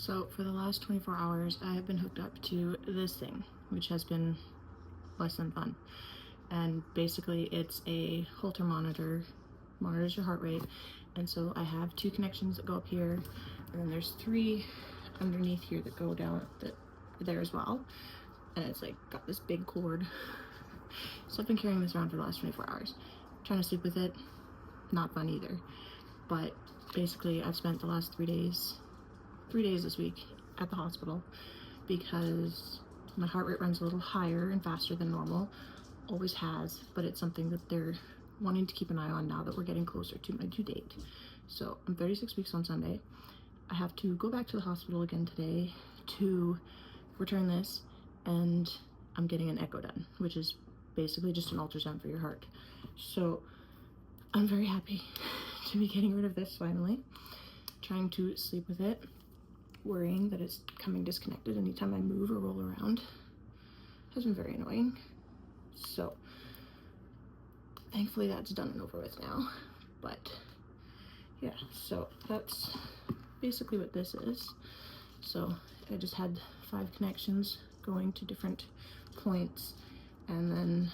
So for the last 24 hours, I have been hooked up to this thing, which has been less than fun. And basically it's a Holter monitor, monitors your heart rate. And so I have two connections that go up here, and then there's three underneath here that go down that are there as well. And it's like got this big cord. So I've been carrying this around for the last 24 hours. Trying to sleep with it, not fun either. But basically I've spent the last 3 days this week at the hospital because my heart rate runs a little higher and faster than normal. Always has, but it's something that they're wanting to keep an eye on now that we're getting closer to my due date. So I'm 36 weeks on Sunday. I have to go back to the hospital again today to return this, and I'm getting an echo done, which is basically just an ultrasound for your heart. So I'm very happy to be getting rid of this finally. Trying to sleep with it, worrying that it's coming disconnected anytime I move or roll around has been very annoying. So thankfully that's done and over with now. But yeah, so that's basically what this is. So I just had 5 connections going to different points, and then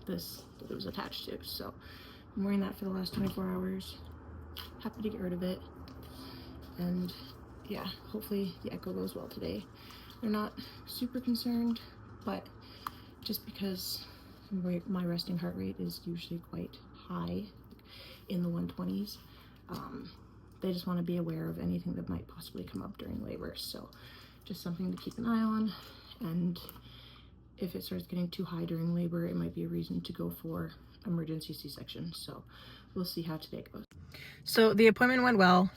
this that it was attached to. So I'm wearing that for the last 24 hours. Happy to get rid of it. And yeah, hopefully the echo goes well today. They're not super concerned, but just because my resting heart rate is usually quite high, in the 120s, they just want to be aware of anything that might possibly come up during labor. So just something to keep an eye on, and if it starts getting too high during labor, it might be a reason to go for emergency C-section. So we'll see how today goes. So the appointment went well.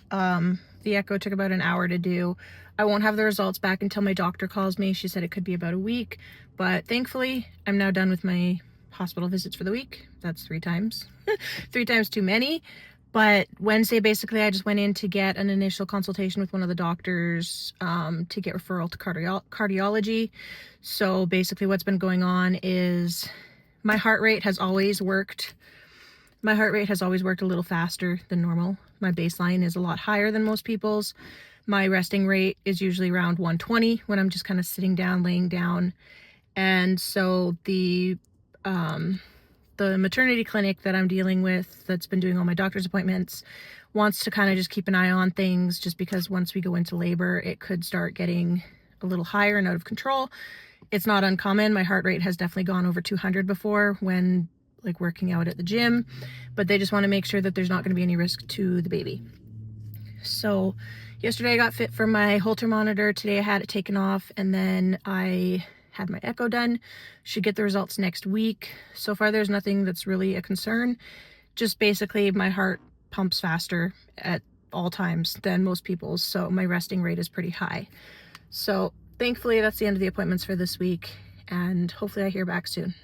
The echo took about an hour to do. I won't have the results back until my doctor calls me. She said it could be about a week, but thankfully I'm now done with my hospital visits for the week. That's 3 times, 3 times too many. But Wednesday, basically, I just went in to get an initial consultation with one of the doctors to get referral to cardiology. So basically what's been going on is my heart rate has always worked. My heart rate has always worked a little faster than normal. My baseline is a lot higher than most people's. My resting rate is usually around 120 when I'm just kind of sitting down, laying down. And so the maternity clinic that I'm dealing with, that's been doing all my doctor's appointments, wants to kind of just keep an eye on things, just because once we go into labor, it could start getting a little higher and out of control. It's not uncommon. My heart rate has definitely gone over 200 before when like working out at the gym, but they just want to make sure that there's not going to be any risk to the baby. So yesterday I got fit for my Holter monitor. Today I had it taken off, and then I had my echo done. Should get the results next week. So far there's nothing that's really a concern. Just basically my heart pumps faster at all times than most people's, so my resting rate is pretty high. So thankfully that's the end of the appointments for this week, and hopefully I hear back soon.